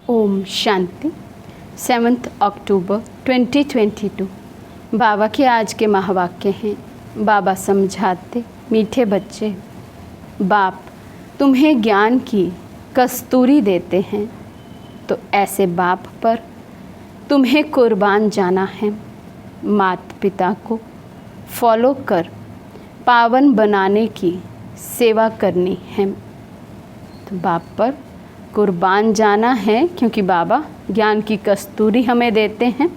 ओम शांति। 7 अक्टूबर 2022। बाबा के आज के महावाक्य हैं। बाबा समझाते, मीठे बच्चे, बाप तुम्हें ज्ञान की कस्तूरी देते हैं, तो ऐसे बाप पर तुम्हें कुर्बान जाना है। माता पिता को फॉलो कर पावन बनाने की सेवा करनी है। तो बाप पर कुर्बान जाना है, क्योंकि बाबा ज्ञान की कस्तूरी हमें देते हैं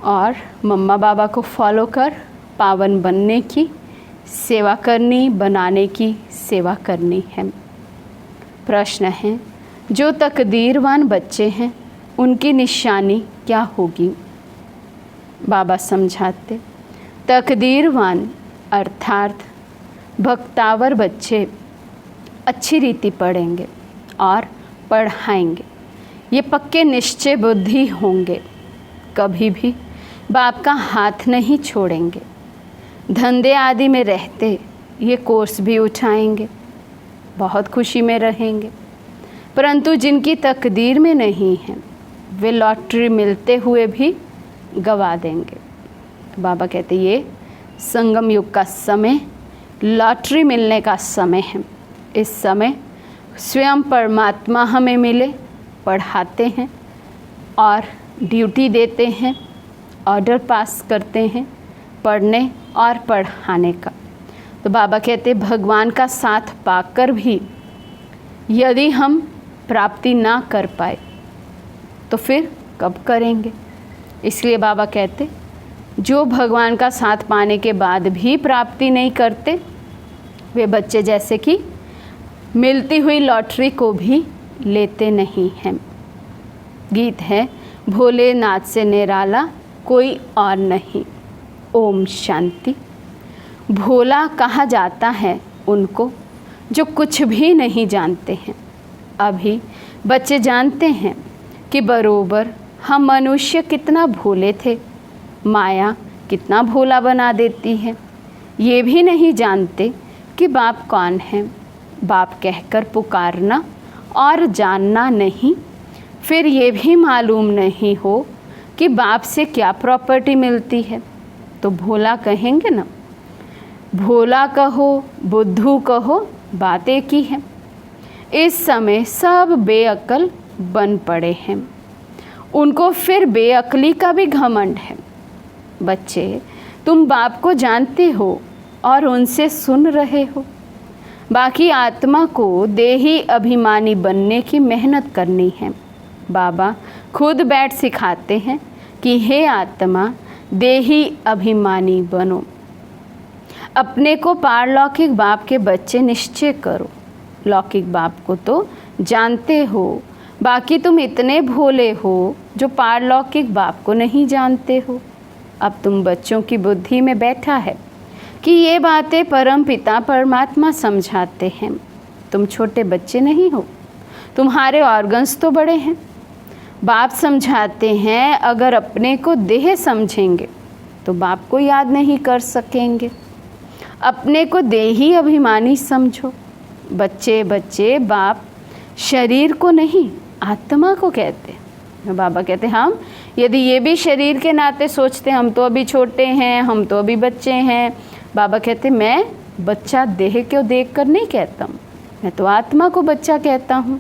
और मम्मा बाबा को फॉलो कर पावन बनने की सेवा करनी, बनाने की सेवा करनी है। प्रश्न है, जो तकदीरवान बच्चे हैं उनकी निशानी क्या होगी? बाबा समझाते, तकदीरवान अर्थात भक्तावर बच्चे अच्छी रीति पढ़ेंगे और पढ़ाएंगे। ये पक्के निश्चय बुद्धि होंगे, कभी भी बाप का हाथ नहीं छोड़ेंगे। धंधे आदि में रहते ये कोर्स भी उठाएंगे, बहुत खुशी में रहेंगे। परंतु जिनकी तकदीर में नहीं है, वे लॉटरी मिलते हुए भी गवा देंगे। तो बाबा कहते ये संगम युग का समय लॉटरी मिलने का समय है। इस समय स्वयं परमात्मा हमें मिले, पढ़ाते हैं और ड्यूटी देते हैं, ऑर्डर पास करते हैं पढ़ने और पढ़ाने का। तो बाबा कहते भगवान का साथ पाकर भी यदि हम प्राप्ति ना कर पाए तो फिर कब करेंगे? इसलिए बाबा कहते जो भगवान का साथ पाने के बाद भी प्राप्ति नहीं करते, वे बच्चे जैसे कि मिलती हुई लॉटरी को भी लेते नहीं हैं। गीत है, भोलेनाथ से निराला कोई और नहीं। ओम शांति। भोला कहा जाता है उनको जो कुछ भी नहीं जानते हैं। अभी बच्चे जानते हैं कि बरोबर हम मनुष्य कितना भोले थे, माया कितना भोला बना देती है। ये भी नहीं जानते कि बाप कौन है। बाप कहकर पुकारना और जानना नहीं, फिर ये भी मालूम नहीं हो कि बाप से क्या प्रॉपर्टी मिलती है, तो भोला कहेंगे ना। भोला कहो, बुद्धू कहो, बात एक ही है। इस समय सब बेअक्ल बन पड़े हैं, उनको फिर बेअक्ली का भी घमंड है। बच्चे, तुम बाप को जानते हो और उनसे सुन रहे हो। बाकी आत्मा को देही अभिमानी बनने की मेहनत करनी है। बाबा खुद बैठ सिखाते हैं कि हे आत्मा, देही अभिमानी बनो। अपने को पारलौकिक बाप के बच्चे निश्चय करो। लौकिक बाप को तो जानते हो, बाकी तुम इतने भोले हो जो पारलौकिक बाप को नहीं जानते हो। अब तुम बच्चों की बुद्धि में बैठा है कि ये बातें परम पिता परमात्मा समझाते हैं। तुम छोटे बच्चे नहीं हो, तुम्हारे ऑर्गन्स तो बड़े हैं। बाप समझाते हैं अगर अपने को देह समझेंगे तो बाप को याद नहीं कर सकेंगे। अपने को देही अभिमानी समझो। बच्चे बच्चे बाप शरीर को नहीं, आत्मा को कहते हैं। बाबा कहते हम यदि ये भी शरीर के नाते सोचते हम तो अभी छोटे हैं, हम तो अभी बच्चे हैं। बाबा कहते मैं बच्चा देह को देखकर नहीं कहता हूँ, मैं तो आत्मा को बच्चा कहता हूँ।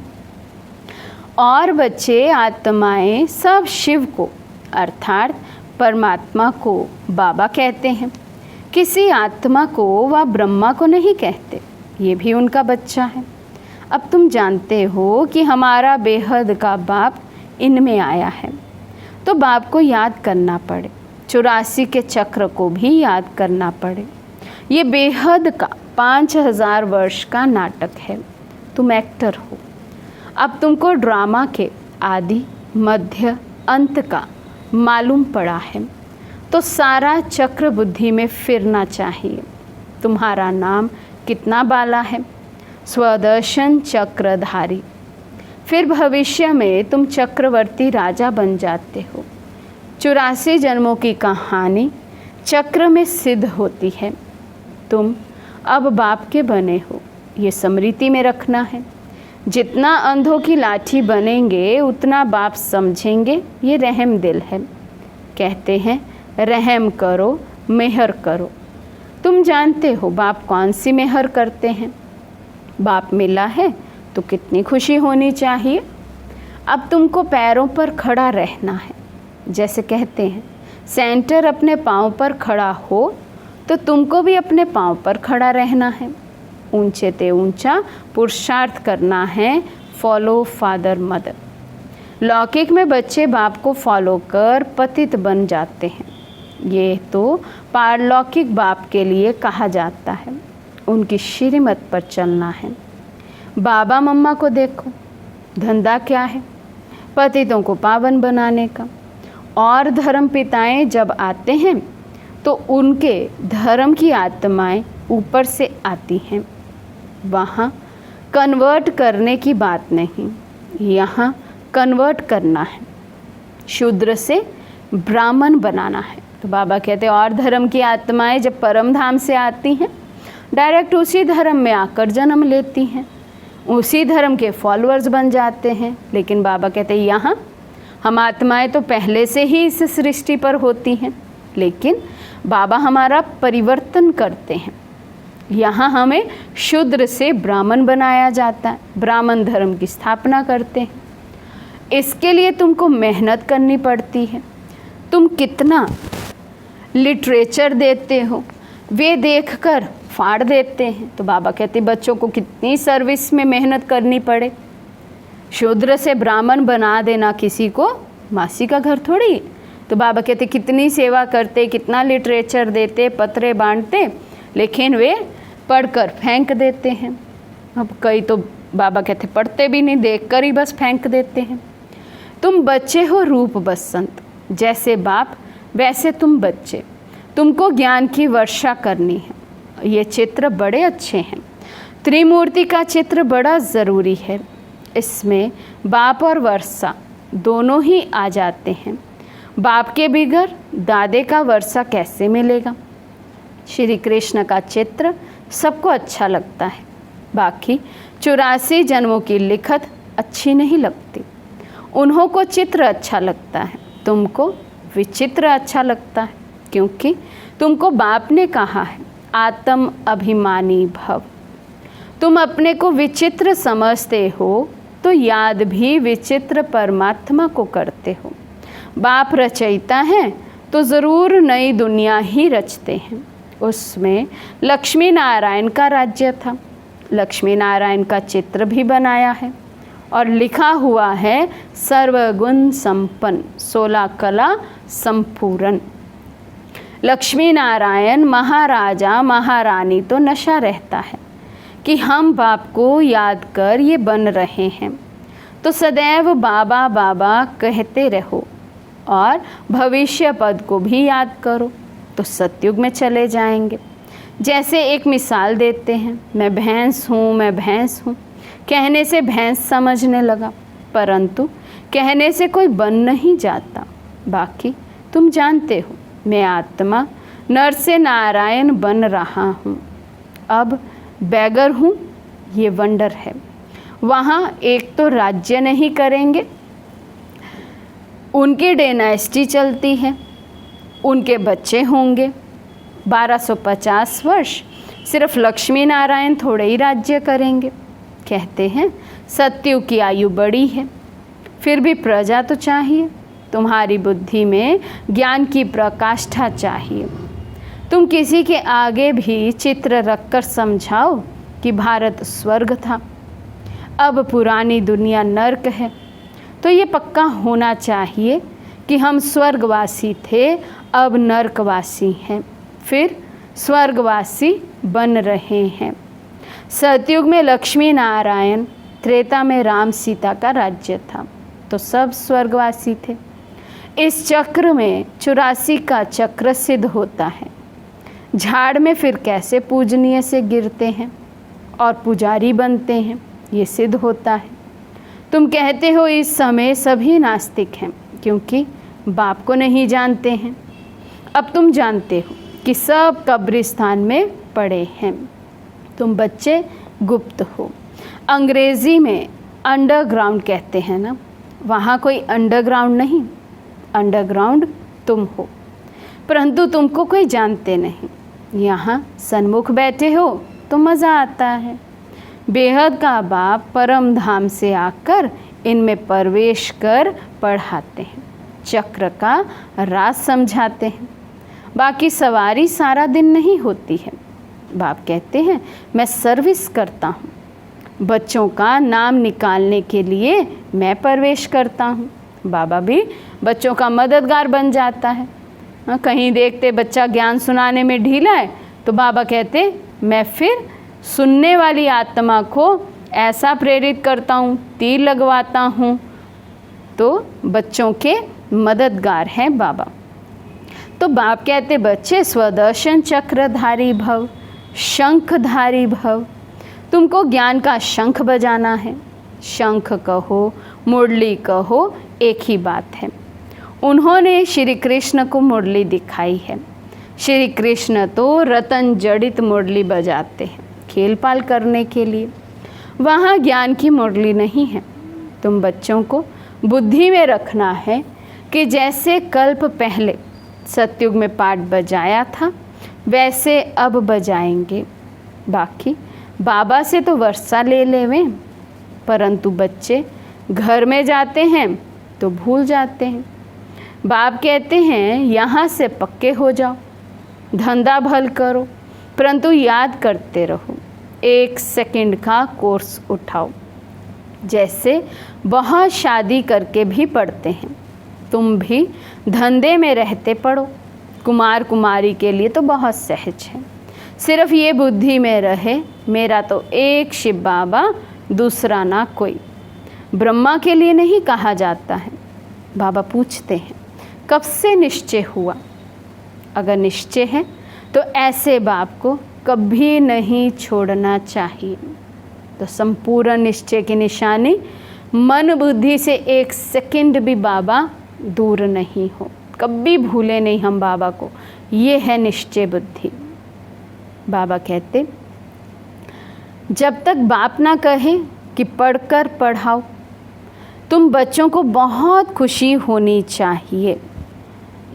और बच्चे आत्माएं सब शिव को अर्थात परमात्मा को बाबा कहते हैं। किसी आत्मा को व ब्रह्मा को नहीं कहते, ये भी उनका बच्चा है। अब तुम जानते हो कि हमारा बेहद का बाप इनमें आया है, तो बाप को याद करना पड़े। 84 के चक्र को भी याद करना पड़े। ये बेहद का 5000 वर्ष का नाटक है। तुम एक्टर हो। अब तुमको ड्रामा के आदि मध्य अंत का मालूम पड़ा है, तो सारा चक्र बुद्धि में फिरना चाहिए। तुम्हारा नाम कितना बाला है? स्वदर्शन चक्रधारी। फिर भविष्य में तुम चक्रवर्ती राजा बन जाते हो। 84 जन्मों की कहानी चक्र में सिद्ध होती है। तुम अब बाप के बने हो, ये स्मृति में रखना है। जितना अंधों की लाठी बनेंगे उतना बाप समझेंगे ये रहम दिल है। कहते हैं रहम करो मेहर करो। तुम जानते हो बाप कौन सी मेहर करते हैं। बाप मिला है तो कितनी खुशी होनी चाहिए। अब तुमको पैरों पर खड़ा रहना है। जैसे कहते हैं सेंटर अपने पाँव पर खड़ा हो तो तुमको भी अपने पाँव पर खड़ा रहना है। ऊंचे ते ऊंचा पुरुषार्थ करना है। Follow father mother. लौकिक में बच्चे बाप को फॉलो कर पतित बन जाते हैं। ये तो पारलौकिक बाप के लिए कहा जाता है। उनकी श्रीमत पर चलना है। बाबा मम्मा को देखो, धंधा क्या है? पतितों को पावन बनाने का। और धर्म पिताएं जब आते हैं तो उनके धर्म की आत्माएं ऊपर से आती हैं। वहाँ कन्वर्ट करने की बात नहीं, यहाँ कन्वर्ट करना है। शूद्र से ब्राह्मण बनाना है। तो बाबा कहते हैं और धर्म की आत्माएं जब परम धाम से आती हैं डायरेक्ट उसी धर्म में आकर जन्म लेती हैं, उसी धर्म के फॉलोअर्स बन जाते हैं। लेकिन बाबा कहते हैं यहाँ हम आत्माएं तो पहले से ही इस सृष्टि पर होती हैं, लेकिन बाबा हमारा परिवर्तन करते हैं। यहाँ हमें शूद्र से ब्राह्मण बनाया जाता है, ब्राह्मण धर्म की स्थापना करते हैं। इसके लिए तुमको मेहनत करनी पड़ती है। तुम कितना लिटरेचर देते हो वे देखकर फाड़ देते हैं। तो बाबा कहते बच्चों को कितनी सर्विस में मेहनत करनी पड़े। शूद्र से ब्राह्मण बना देना किसी को मासी का घर थोड़ी। तो बाबा कहते कितनी सेवा करते, कितना लिटरेचर देते, पत्रे बांटते, लेकिन वे पढ़कर फेंक देते हैं। अब कई तो बाबा कहते पढ़ते भी नहीं, देखकर ही बस फेंक देते हैं। तुम बच्चे हो रूप बसंत, जैसे बाप वैसे तुम बच्चे। तुमको ज्ञान की वर्षा करनी है। ये चित्र बड़े अच्छे हैं। त्रिमूर्ति का चित्र बड़ा ज़रूरी है। इसमें बाप और वर्षा दोनों ही आ जाते हैं। बाप के बिगर दादे का वर्षा कैसे मिलेगा। श्री कृष्ण का चित्र सबको अच्छा लगता है, बाकी 84 जन्मों की लिखत अच्छी नहीं लगती। उन्हों को चित्र अच्छा लगता है, तुमको विचित्र अच्छा लगता है, क्योंकि तुमको बाप ने कहा है आत्म अभिमानी भव। तुम अपने को विचित्र समझते हो तो याद भी विचित्र परमात्मा को करते हो। बाप रचयिता हैं तो ज़रूर नई दुनिया ही रचते हैं। उसमें लक्ष्मी नारायण का राज्य था। लक्ष्मी नारायण का चित्र भी बनाया है और लिखा हुआ है सर्वगुण संपन्न 16 कला संपूर्ण। लक्ष्मी नारायण महाराजा महारानी तो नशा रहता है कि हम बाप को याद कर ये बन रहे हैं, तो सदैव बाबा बाबा कहते रहो और भविष्य पद को भी याद करो तो सतयुग में चले जाएंगे। जैसे एक मिसाल देते हैं, मैं भैंस हूँ, मैं भैंस हूँ। कहने से भैंस समझने लगा, परंतु कहने से कोई बन नहीं जाता। बाकी तुम जानते हो मैं आत्मा नर से नारायण बन रहा हूँ। अब बैगर हूँ, ये वंडर है। वहाँ एक तो राज्य नहीं करेंगे, उनकी डायनेस्टी चलती है, उनके बच्चे होंगे। 1250 वर्ष सिर्फ लक्ष्मी नारायण थोड़े ही राज्य करेंगे। कहते हैं सतयुग की आयु बड़ी है, फिर भी प्रजा तो चाहिए। तुम्हारी बुद्धि में ज्ञान की प्रकाष्ठा चाहिए। तुम किसी के आगे भी चित्र रखकर समझाओ कि भारत स्वर्ग था, अब पुरानी दुनिया नर्क है। तो ये पक्का होना चाहिए कि हम स्वर्गवासी थे, अब नर्कवासी हैं, फिर स्वर्गवासी बन रहे हैं। सतयुग में लक्ष्मी नारायण, त्रेता में राम सीता का राज्य था, तो सब स्वर्गवासी थे। इस चक्र में 84 का चक्र सिद्ध होता है। झाड़ में फिर कैसे पूजनीय से गिरते हैं और पुजारी बनते हैं, ये सिद्ध होता है। तुम कहते हो इस समय सभी नास्तिक हैं क्योंकि बाप को नहीं जानते हैं। अब तुम जानते हो कि सब कब्रिस्तान में पड़े हैं। तुम बच्चे गुप्त हो। अंग्रेज़ी में अंडरग्राउंड कहते हैं ना, वहाँ कोई अंडरग्राउंड नहीं, अंडरग्राउंड तुम हो, परंतु तुमको कोई जानते नहीं। यहाँ सन्मुख बैठे हो तो मज़ा आता है। बेहद का बाप परम धाम से आकर इनमें प्रवेश कर पढ़ाते हैं, चक्र का राज समझाते हैं। बाकी सवारी सारा दिन नहीं होती है। बाप कहते हैं मैं सर्विस करता हूँ, बच्चों का नाम निकालने के लिए मैं प्रवेश करता हूँ। बाबा भी बच्चों का मददगार बन जाता है। कहीं देखते बच्चा ज्ञान सुनाने में ढीला है तो बाबा कहते मैं फिर सुनने वाली आत्मा को ऐसा प्रेरित करता हूँ, तीर लगवाता हूँ। तो बच्चों के मददगार हैं बाबा। तो बाप कहते बच्चे स्वदर्शन चक्रधारी भव, शंखधारी भव। तुमको ज्ञान का शंख बजाना है। शंख कहो मुरली कहो एक ही बात है। उन्होंने श्री कृष्ण को मुरली दिखाई है। श्री कृष्ण तो रतन जड़ित मुरली बजाते हैं खेल पाल करने के लिए। वहाँ ज्ञान की मुरली नहीं है। तुम बच्चों को बुद्धि में रखना है कि जैसे कल्प पहले सतयुग में पाठ बजाया था वैसे अब बजाएंगे। बाकी बाबा से तो वर्षा ले लेवें, परंतु बच्चे घर में जाते हैं तो भूल जाते हैं। बाप कहते हैं यहाँ से पक्के हो जाओ, धंधा भल करो, परंतु याद करते रहो। 1 सेकंड का कोर्स उठाओ। जैसे बहुत शादी करके भी पढ़ते हैं, तुम भी धंधे में रहते पढ़ो। कुमार कुमारी के लिए तो बहुत सहज है। सिर्फ ये बुद्धि में रहे मेरा तो एक शिव बाबा, दूसरा ना कोई। ब्रह्मा के लिए नहीं कहा जाता है। बाबा पूछते हैं कब से निश्चय हुआ? अगर निश्चय है तो ऐसे बाप को कभी नहीं छोड़ना चाहिए। तो संपूर्ण निश्चय की निशानी मन बुद्धि से 1 सेकंड भी बाबा दूर नहीं हो। कभी भूले नहीं हम बाबा को। ये है निश्चय बुद्धि। बाबा कहते जब तक बाप ना कहे कि पढ़कर पढ़ाओ, तुम बच्चों को बहुत खुशी होनी चाहिए।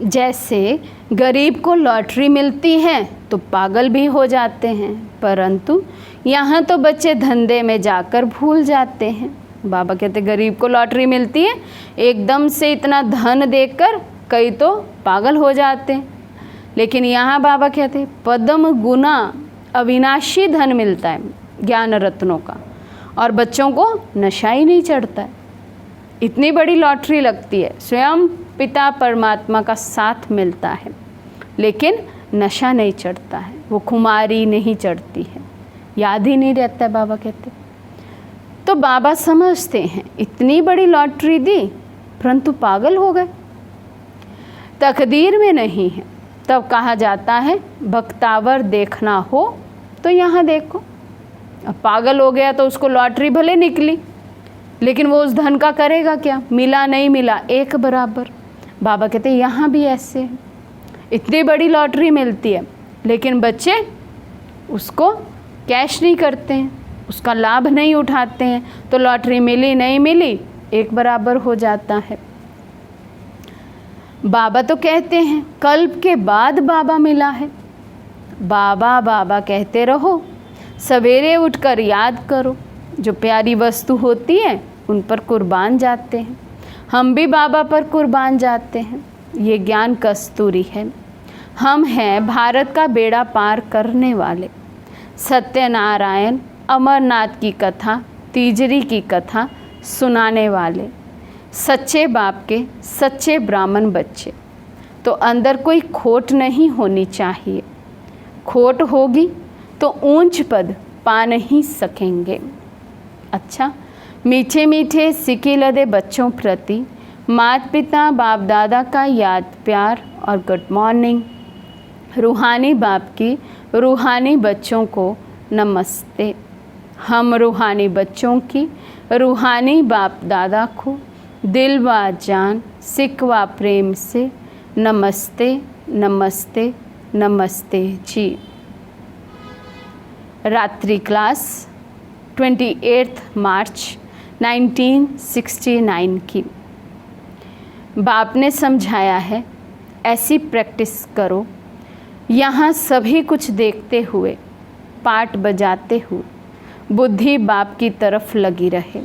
जैसे गरीब को लॉटरी मिलती है तो पागल भी हो जाते हैं, परंतु यहाँ तो बच्चे धंधे में जाकर भूल जाते हैं। बाबा कहते गरीब को लॉटरी मिलती है, एकदम से इतना धन देखकर कई तो पागल हो जाते हैं। लेकिन यहाँ बाबा कहते पद्म गुना अविनाशी धन मिलता है ज्ञान रत्नों का, और बच्चों को नशा ही नहीं चढ़ता है। इतनी बड़ी लॉटरी लगती है, स्वयं पिता परमात्मा का साथ मिलता है, लेकिन नशा नहीं चढ़ता है, वो खुमारी नहीं चढ़ती है, याद ही नहीं रहता है। बाबा कहते तो बाबा समझते हैं इतनी बड़ी लॉटरी दी परंतु पागल हो गए, तकदीर में नहीं है। तब कहा जाता है बख्तावर देखना हो तो यहाँ देखो। अब पागल हो गया तो उसको लॉटरी भले निकली, लेकिन वो उस धन का करेगा क्या? मिला नहीं मिला एक बराबर। बाबा कहते यहाँ भी ऐसे है, इतनी बड़ी लॉटरी मिलती है लेकिन बच्चे उसको कैश नहीं करते हैं, उसका लाभ नहीं उठाते हैं, तो लॉटरी मिली नहीं मिली एक बराबर हो जाता है। बाबा तो कहते हैं कल्प के बाद बाबा मिला है। बाबा बाबा कहते रहो, सवेरे उठकर याद करो। जो प्यारी वस्तु होती है उन पर कुर्बान जाते हैं। हम भी बाबा पर कुर्बान जाते हैं। ये ज्ञान कस्तूरी है। हम हैं भारत का बेड़ा पार करने वाले। सत्यनारायण अमरनाथ की कथा, तीजरी की कथा सुनाने वाले, सच्चे बाप के सच्चे ब्राह्मण बच्चे। तो अंदर कोई खोट नहीं होनी चाहिए। खोट होगी तो ऊंच पद पा नहीं सकेंगे। अच्छा, मीठे मीठे सिके लदे बच्चों प्रति माता पिता बाप दादा का याद प्यार और गुड मॉर्निंग। रूहानी बाप की रूहानी बच्चों को नमस्ते। हम रूहानी बच्चों की रूहानी बाप दादा को दिल व जान सिक व प्रेम से नमस्ते नमस्ते नमस्ते जी। रात्रि क्लास 28 मार्च 1969 की। बाप ने समझाया है, ऐसी प्रैक्टिस करो, यहाँ सभी कुछ देखते हुए, पाठ बजाते हुए बुद्धि बाप की तरफ लगी रहे।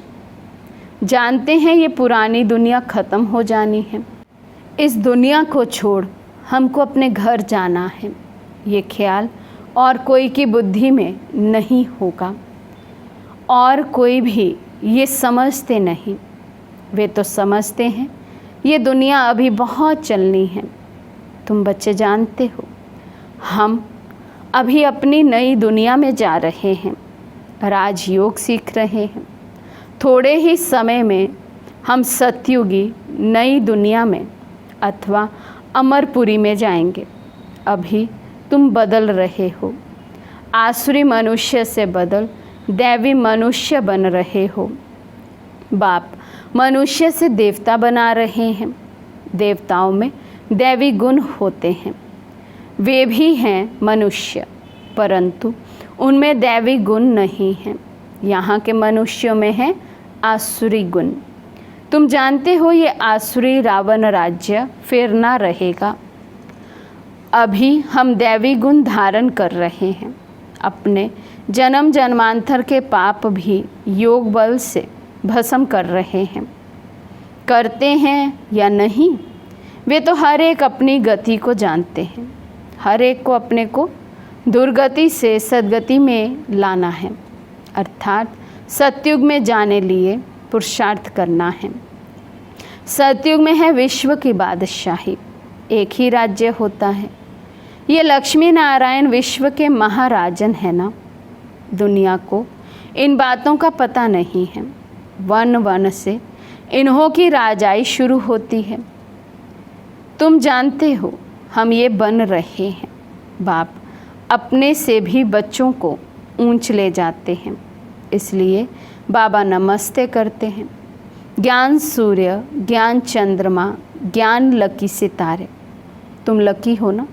जानते हैं ये पुरानी दुनिया ख़त्म हो जानी है। इस दुनिया को छोड़ हमको अपने घर जाना है, ये ख्याल और कोई की बुद्धि में नहीं होगा। और कोई भी ये समझते नहीं। वे तो समझते हैं ये दुनिया अभी बहुत चलनी है। तुम बच्चे जानते हो, हम अभी अपनी नई दुनिया में जा रहे हैं, राजयोग सीख रहे हैं। थोड़े ही समय में हम सतयुगी नई दुनिया में अथवा अमरपुरी में जाएंगे। अभी तुम बदल रहे हो, आसुरी मनुष्य से बदल दैवी मनुष्य बन रहे हो। बाप मनुष्य से देवता बना रहे हैं। देवताओं में दैवी गुण होते हैं, वे भी हैं मनुष्य, परंतु उनमें दैवी गुण नहीं हैं। यहाँ के मनुष्यों में है आसुरी गुण। तुम जानते हो ये आसुरी रावण राज्य फिर ना रहेगा। अभी हम दैवी गुण धारण कर रहे हैं। अपने जन्म जन्मांतर के पाप भी योग बल से भस्म कर रहे हैं। करते हैं या नहीं, वे तो हर एक अपनी गति को जानते हैं। हर एक को अपने को दुर्गति से सद्गति में लाना है, अर्थात सतयुग में जाने लिए पुरुषार्थ करना है। सतयुग में है विश्व की बादशाही, एक ही राज्य होता है। ये लक्ष्मी नारायण विश्व के महाराजन है ना। दुनिया को इन बातों का पता नहीं है। वन वन से इन्हों की राजाई शुरू होती है। तुम जानते हो हम ये बन रहे हैं। बाप अपने से भी बच्चों को ऊंच ले जाते हैं, इसलिए बाबा नमस्ते करते हैं। ज्ञान सूर्य, ज्ञान चंद्रमा, ज्ञान लकी सितारे। तुम लकी हो ना,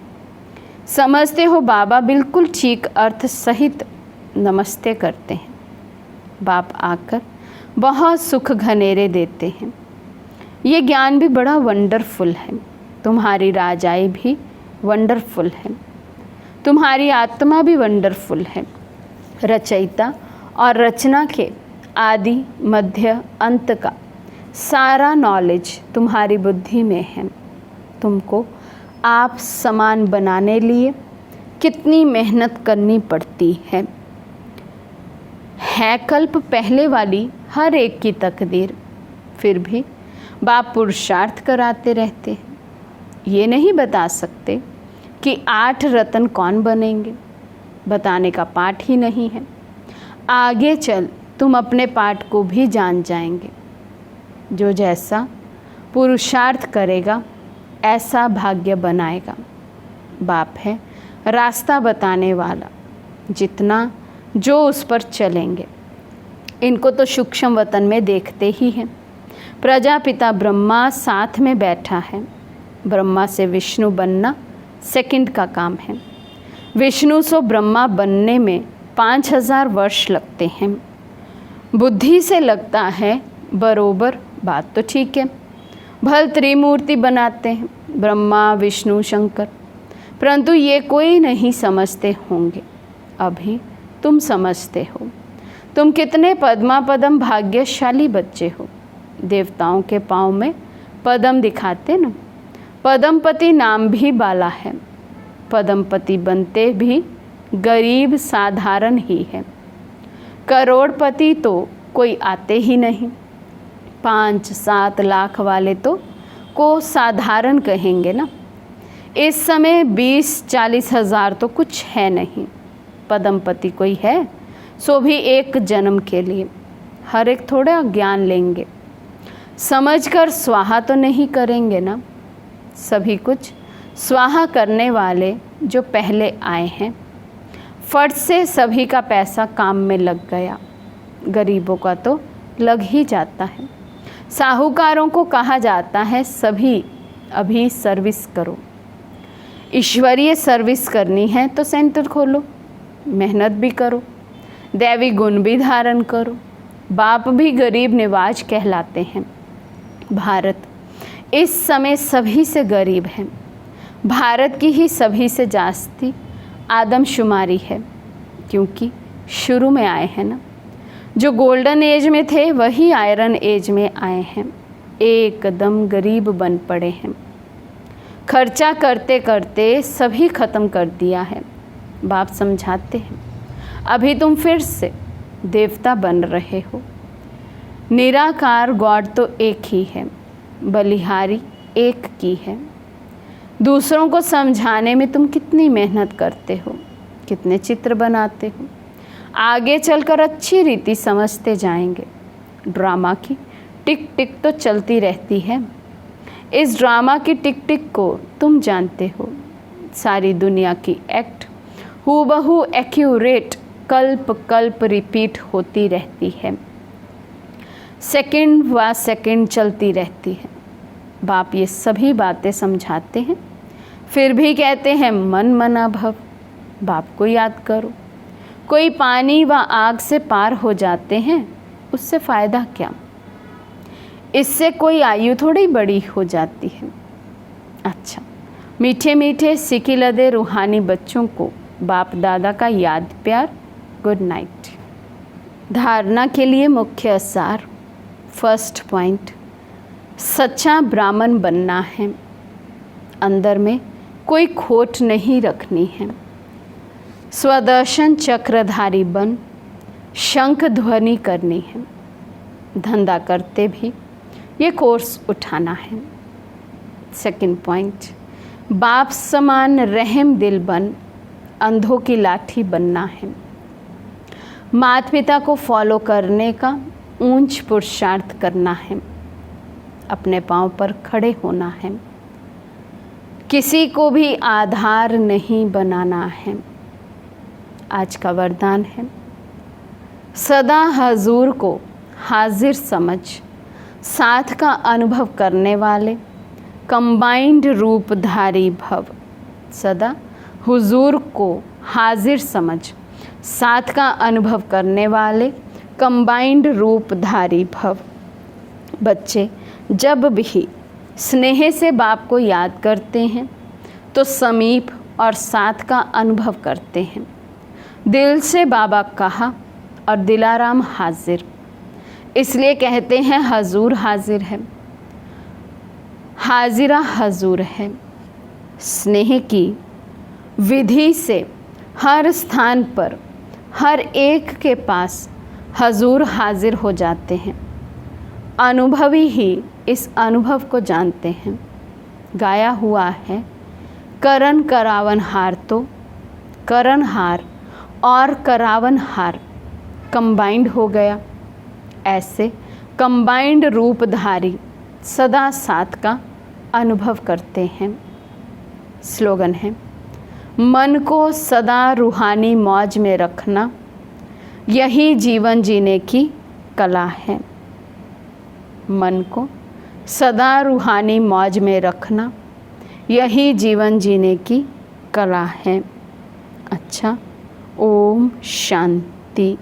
समझते हो। बाबा बिल्कुल ठीक अर्थ सहित नमस्ते करते हैं। बाप आकर बहुत सुख घनेरे देते हैं। ये ज्ञान भी बड़ा वंडरफुल है। तुम्हारी राजाई भी वंडरफुल है, तुम्हारी आत्मा भी वंडरफुल है। रचयिता और रचना के आदि मध्य अंत का सारा नॉलेज तुम्हारी बुद्धि में है। तुमको आप समान बनाने लिए कितनी मेहनत करनी पड़ती है कल्प पहले वाली हर एक की तकदीर। फिर भी बाप पुरुषार्थ कराते रहते हैं। ये नहीं बता सकते कि 8 रत्न कौन बनेंगे, बताने का पाठ ही नहीं है। आगे चल तुम अपने पाठ को भी जान जाएंगे। जो जैसा पुरुषार्थ करेगा ऐसा भाग्य बनाएगा। बाप है रास्ता बताने वाला, जितना जो उस पर चलेंगे। इनको तो सूक्ष्म वतन में देखते ही हैं। प्रजापिता ब्रह्मा साथ में बैठा है। ब्रह्मा से विष्णु बनना सेकंड का काम है। विष्णु से ब्रह्मा बनने में 5000 वर्ष लगते हैं। बुद्धि से लगता है बरोबर, बात तो ठीक है। भल त्रिमूर्ति बनाते हैं, ब्रह्मा विष्णु शंकर, परंतु ये कोई नहीं समझते होंगे। अभी तुम समझते हो। तुम कितने पद्मा पदम भाग्यशाली बच्चे हो। देवताओं के पाँव में पदम दिखाते न। पदमपति नाम भी बाला है। पदमपति बनते भी गरीब साधारण ही है। करोड़पति तो कोई आते ही नहीं। 5-7 लाख वाले तो को साधारण कहेंगे ना। इस समय 20-40 हज़ार तो कुछ है नहीं। पदमपति कोई है सो भी एक जन्म के लिए। हर एक थोड़ा ज्ञान लेंगे, समझकर स्वाहा तो नहीं करेंगे ना। सभी कुछ स्वाहा करने वाले जो पहले आए हैं, फट से सभी का पैसा काम में लग गया। गरीबों का तो लग ही जाता है। साहूकारों को कहा जाता है सभी अभी सर्विस करो। ईश्वरीय सर्विस करनी है तो सेंटर खोलो, मेहनत भी करो। दैवी गुण भी धारण करो। बाप भी गरीब निवाज कहलाते हैं। भारत इस समय सभी से गरीब है। भारत की ही सभी से जास्ती आदमशुमारी है, क्योंकि शुरू में आए हैं ना। जो गोल्डन एज में थे वही आयरन एज में आए हैं। एकदम गरीब बन पड़े हैं। खर्चा करते करते सभी ख़त्म कर दिया है। बाप समझाते हैं, अभी तुम फिर से देवता बन रहे हो। निराकार गॉड तो एक ही है, बलिहारी एक की है। दूसरों को समझाने में तुम कितनी मेहनत करते हो, कितने चित्र बनाते हो। आगे चलकर अच्छी रीति समझते जाएंगे। ड्रामा की टिक टिक तो चलती रहती है। इस ड्रामा की टिक टिक को तुम जानते हो। सारी दुनिया की एक्ट हूबहू एक्यूरेट कल्प कल्प रिपीट होती रहती है। सेकंड व सेकंड चलती रहती है। बाप ये सभी बातें समझाते हैं, फिर भी कहते हैं मन मना भव। बाप को याद करो। कोई पानी व आग से पार हो जाते हैं, उससे फ़ायदा क्या? इससे कोई आयु थोड़ी बड़ी हो जाती है। अच्छा, मीठे मीठे सिकी लदे रूहानी बच्चों को बाप दादा का याद प्यार। Good night. धारणा के लिए मुख्य सार। फर्स्ट पॉइंट, सच्चा ब्राह्मण बनना है। अंदर में कोई खोट नहीं रखनी है। स्वदर्शन चक्रधारी बन शंख ध्वनि करनी है। धंधा करते भी ये कोर्स उठाना है। सेकंड पॉइंट, बाप समान रहम दिल बन अंधों की लाठी बनना है। माता पिता को फॉलो करने का ऊंच पुरुषार्थ करना है। अपने पांव पर खड़े होना है। किसी को भी आधार नहीं बनाना है। आज का वरदान है, सदा हजूर को हाजिर समझ साथ का अनुभव करने वाले कंबाइंड रूपधारी भव। सदा हुजूर को हाजिर समझ साथ का अनुभव करने वाले कंबाइंड रूपधारी भव। बच्चे जब भी स्नेह से बाप को याद करते हैं तो समीप और साथ का अनुभव करते हैं। दिल से बाबा कहा और दिलाराम हाजिर, इसलिए कहते हैं हजूर हाजिर है, हाजिरा हजूर है। स्नेह की विधि से हर स्थान पर हर एक के पास हजूर हाजिर हो जाते हैं। अनुभवी ही इस अनुभव को जानते हैं। गाया हुआ है, करण करावन हार तो करण हार और करावन हार कंबाइंड हो गया। ऐसे कंबाइंड रूपधारी सदा साथ का अनुभव करते हैं। स्लोगन है, मन को सदा रूहानी मौज में रखना, यही जीवन जीने की कला है। मन को सदा रूहानी मौज में रखना, यही जीवन जीने की कला है। अच्छा, ओम शांति।